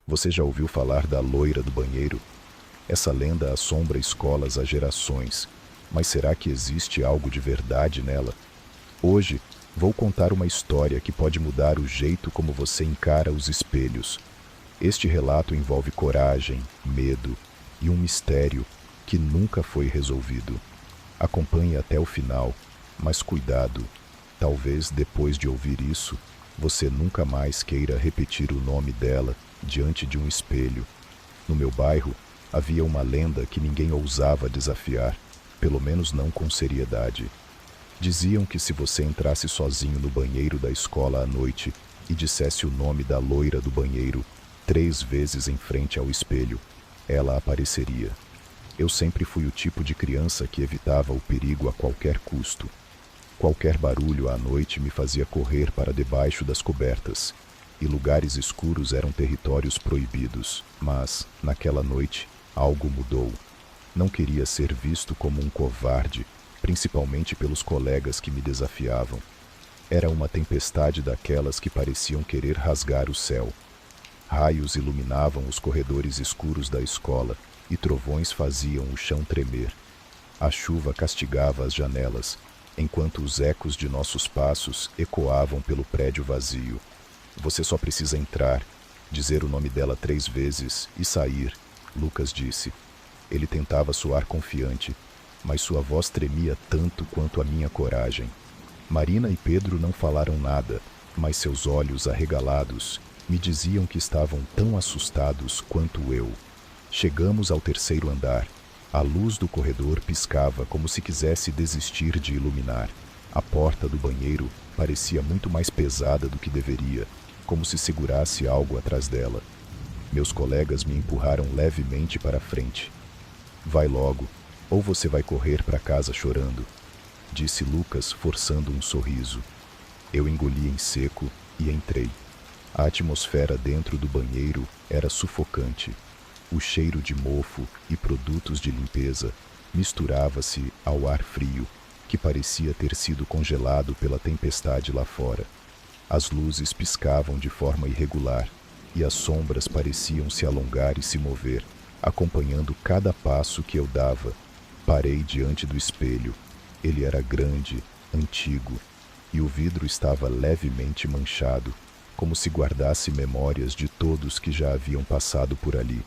Você já ouviu falar da loira do banheiro? Essa lenda assombra escolas há gerações, mas será que existe algo de verdade nela? Hoje, vou contar uma história que pode mudar o jeito como você encara os espelhos. Este relato envolve coragem, medo e um mistério que nunca foi resolvido. Acompanhe até o final, mas cuidado, talvez depois de ouvir isso, você nunca mais queira repetir o nome dela diante de um espelho. No meu bairro, havia uma lenda que ninguém ousava desafiar, pelo menos não com seriedade. Diziam que se você entrasse sozinho no banheiro da escola à noite e dissesse o nome da loira do banheiro 3 vezes em frente ao espelho, ela apareceria. Eu sempre fui o tipo de criança que evitava o perigo a qualquer custo. Qualquer barulho à noite me fazia correr para debaixo das cobertas, e lugares escuros eram territórios proibidos. Mas, naquela noite, algo mudou. Não queria ser visto como um covarde, principalmente pelos colegas que me desafiavam. Era uma tempestade daquelas que pareciam querer rasgar o céu. Raios iluminavam os corredores escuros da escola e trovões faziam o chão tremer. A chuva castigava as janelas, enquanto os ecos de nossos passos ecoavam pelo prédio vazio. Você só precisa entrar, dizer o nome dela 3 vezes e sair, Lucas disse. Ele tentava soar confiante, mas sua voz tremia tanto quanto a minha coragem. Marina e Pedro não falaram nada, mas seus olhos arregalados me diziam que estavam tão assustados quanto eu. Chegamos ao 3º andar. A luz do corredor piscava como se quisesse desistir de iluminar. A porta do banheiro parecia muito mais pesada do que deveria, como se segurasse algo atrás dela. Meus colegas me empurraram levemente para frente. Vai logo, ou você vai correr para casa chorando, disse Lucas, forçando um sorriso. Eu engoli em seco e entrei. A atmosfera dentro do banheiro era sufocante. O cheiro de mofo e produtos de limpeza misturava-se ao ar frio, que parecia ter sido congelado pela tempestade lá fora. As luzes piscavam de forma irregular, e as sombras pareciam se alongar e se mover, acompanhando cada passo que eu dava. Parei diante do espelho. Ele era grande, antigo, e o vidro estava levemente manchado, como se guardasse memórias de todos que já haviam passado por ali.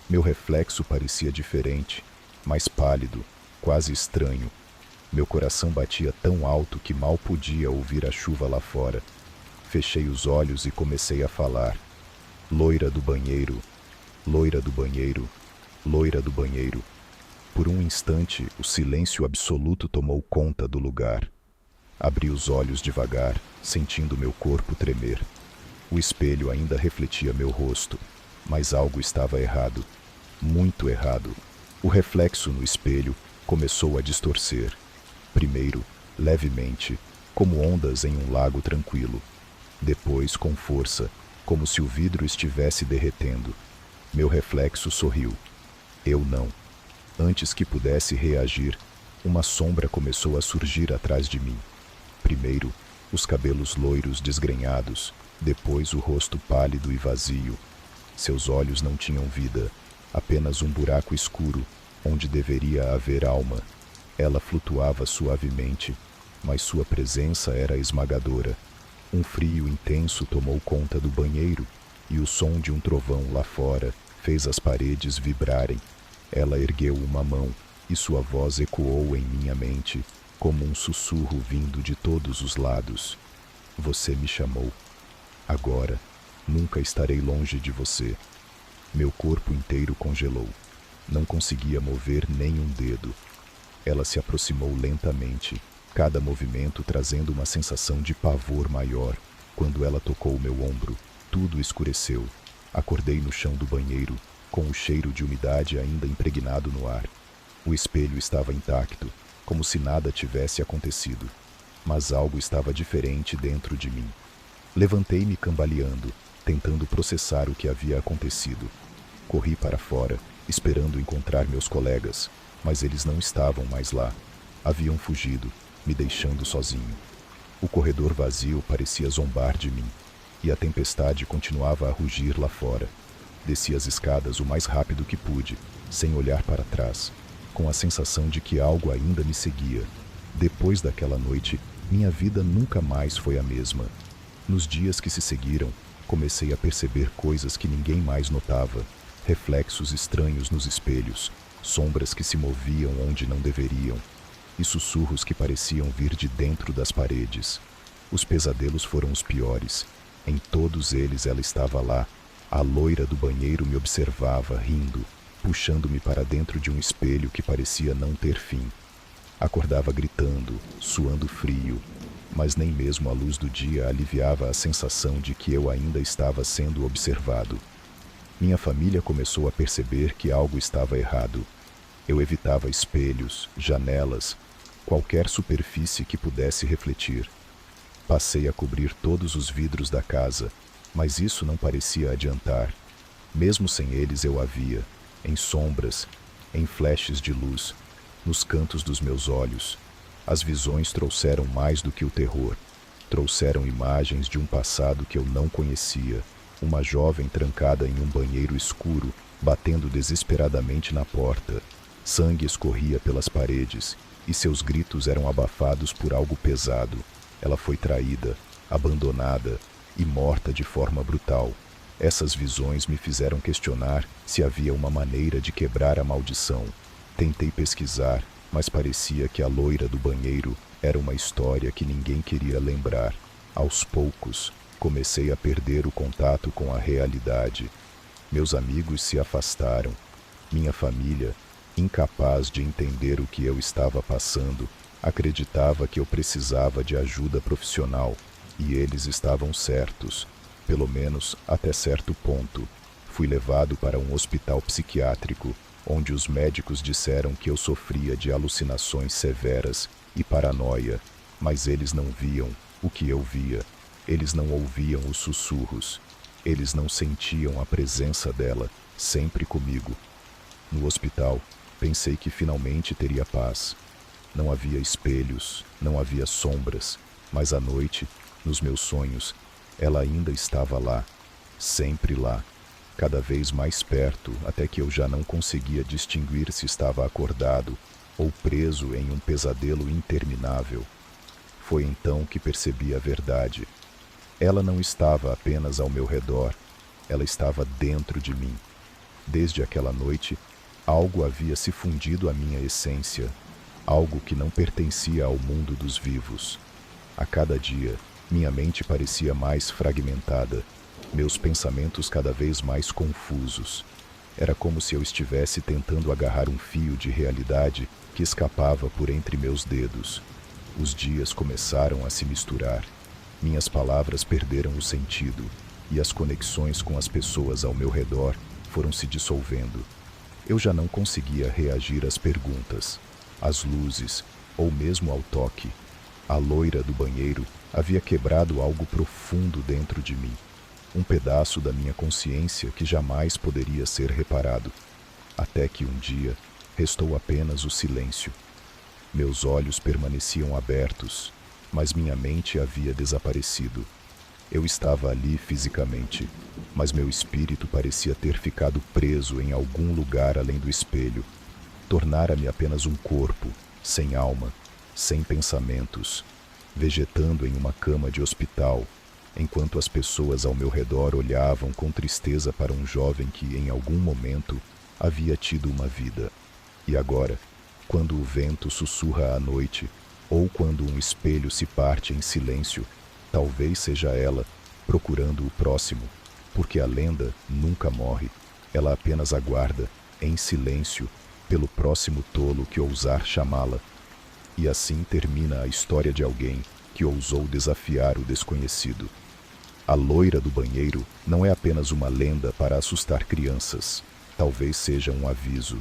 Meu reflexo parecia diferente, mais pálido, quase estranho. Meu coração batia tão alto que mal podia ouvir a chuva lá fora. Fechei os olhos e comecei a falar. Loira do banheiro, loira do banheiro, loira do banheiro. Por um instante, o silêncio absoluto tomou conta do lugar. Abri os olhos devagar, sentindo meu corpo tremer. O espelho ainda refletia meu rosto, mas algo estava errado. Muito errado. O reflexo no espelho começou a distorcer. Primeiro, levemente, como ondas em um lago tranquilo. Depois, com força, como se o vidro estivesse derretendo. Meu reflexo sorriu. Eu não. Antes que pudesse reagir, uma sombra começou a surgir atrás de mim. Primeiro, os cabelos loiros desgrenhados, depois o rosto pálido e vazio. Seus olhos não tinham vida, apenas um buraco escuro, onde deveria haver alma. Ela flutuava suavemente, mas sua presença era esmagadora. Um frio intenso tomou conta do banheiro, e o som de um trovão lá fora fez as paredes vibrarem. Ela ergueu uma mão, e sua voz ecoou em minha mente, como um sussurro vindo de todos os lados. Você me chamou. Agora, nunca estarei longe de você. Meu corpo inteiro congelou. Não conseguia mover nem um dedo. Ela se aproximou lentamente, cada movimento trazendo uma sensação de pavor maior. Quando ela tocou meu ombro, tudo escureceu. Acordei no chão do banheiro, com o cheiro de umidade ainda impregnado no ar. O espelho estava intacto, como se nada tivesse acontecido. Mas algo estava diferente dentro de mim. Levantei-me cambaleando, tentando processar o que havia acontecido. Corri para fora, esperando encontrar meus colegas, mas eles não estavam mais lá. Haviam fugido, me deixando sozinho. O corredor vazio parecia zombar de mim, e a tempestade continuava a rugir lá fora. Desci as escadas o mais rápido que pude, sem olhar para trás, com a sensação de que algo ainda me seguia. Depois daquela noite, minha vida nunca mais foi a mesma. Nos dias que se seguiram, comecei a perceber coisas que ninguém mais notava, reflexos estranhos nos espelhos, sombras que se moviam onde não deveriam, e sussurros que pareciam vir de dentro das paredes. Os pesadelos foram os piores. Em todos eles ela estava lá. A loira do banheiro me observava, rindo, puxando-me para dentro de um espelho que parecia não ter fim. Acordava gritando, suando frio, mas nem mesmo a luz do dia aliviava a sensação de que eu ainda estava sendo observado. Minha família começou a perceber que algo estava errado. Eu evitava espelhos, janelas, qualquer superfície que pudesse refletir. Passei a cobrir todos os vidros da casa, mas isso não parecia adiantar. Mesmo sem eles eu a via, em sombras, em flashes de luz, nos cantos dos meus olhos. As visões trouxeram mais do que o terror. Trouxeram imagens de um passado que eu não conhecia. Uma jovem trancada em um banheiro escuro, batendo desesperadamente na porta. Sangue escorria pelas paredes, e seus gritos eram abafados por algo pesado. Ela foi traída, abandonada e morta de forma brutal. Essas visões me fizeram questionar se havia uma maneira de quebrar a maldição. Tentei pesquisar, mas parecia que a loira do banheiro era uma história que ninguém queria lembrar. Aos poucos, comecei a perder o contato com a realidade. Meus amigos se afastaram. Minha família, incapaz de entender o que eu estava passando, acreditava que eu precisava de ajuda profissional, e eles estavam certos, pelo menos até certo ponto. Fui levado para um hospital psiquiátrico, onde os médicos disseram que eu sofria de alucinações severas e paranoia, mas eles não viam o que eu via. Eles não ouviam os sussurros. Eles não sentiam a presença dela, sempre comigo. No hospital, pensei que finalmente teria paz. Não havia espelhos, não havia sombras, mas à noite, nos meus sonhos, ela ainda estava lá, sempre lá, cada vez mais perto, até que eu já não conseguia distinguir se estava acordado ou preso em um pesadelo interminável. Foi então que percebi a verdade. Ela não estava apenas ao meu redor, ela estava dentro de mim. Desde aquela noite, algo havia se fundido à minha essência, algo que não pertencia ao mundo dos vivos. A cada dia, minha mente parecia mais fragmentada, meus pensamentos cada vez mais confusos. Era como se eu estivesse tentando agarrar um fio de realidade que escapava por entre meus dedos. Os dias começaram a se misturar. Minhas palavras perderam o sentido, e as conexões com as pessoas ao meu redor foram se dissolvendo. Eu já não conseguia reagir às perguntas, às luzes, ou mesmo ao toque. A loira do banheiro havia quebrado algo profundo dentro de mim, um pedaço da minha consciência que jamais poderia ser reparado. Até que um dia, restou apenas o silêncio. Meus olhos permaneciam abertos, mas minha mente havia desaparecido. Eu estava ali fisicamente, mas meu espírito parecia ter ficado preso em algum lugar além do espelho. Tornara-me apenas um corpo, sem alma, sem pensamentos, vegetando em uma cama de hospital, enquanto as pessoas ao meu redor olhavam com tristeza para um jovem que, em algum momento, havia tido uma vida. E agora, quando o vento sussurra à noite, ou quando um espelho se parte em silêncio, talvez seja ela, procurando o próximo, porque a lenda nunca morre, ela apenas aguarda, em silêncio, pelo próximo tolo que ousar chamá-la. E assim termina a história de alguém que ousou desafiar o desconhecido. A loira do banheiro não é apenas uma lenda para assustar crianças, talvez seja um aviso,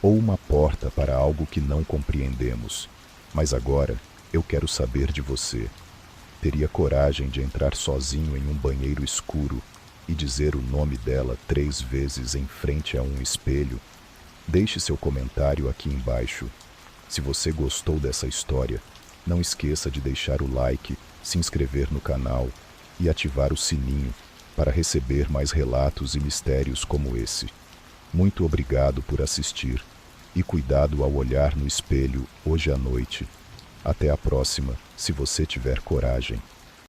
ou uma porta para algo que não compreendemos. Mas agora, eu quero saber de você. Teria coragem de entrar sozinho em um banheiro escuro e dizer o nome dela 3 vezes em frente a um espelho? Deixe seu comentário aqui embaixo. Se você gostou dessa história, não esqueça de deixar o like, se inscrever no canal e ativar o sininho para receber mais relatos e mistérios como esse. Muito obrigado por assistir e cuidado ao olhar no espelho hoje à noite. Até a próxima, se você tiver coragem.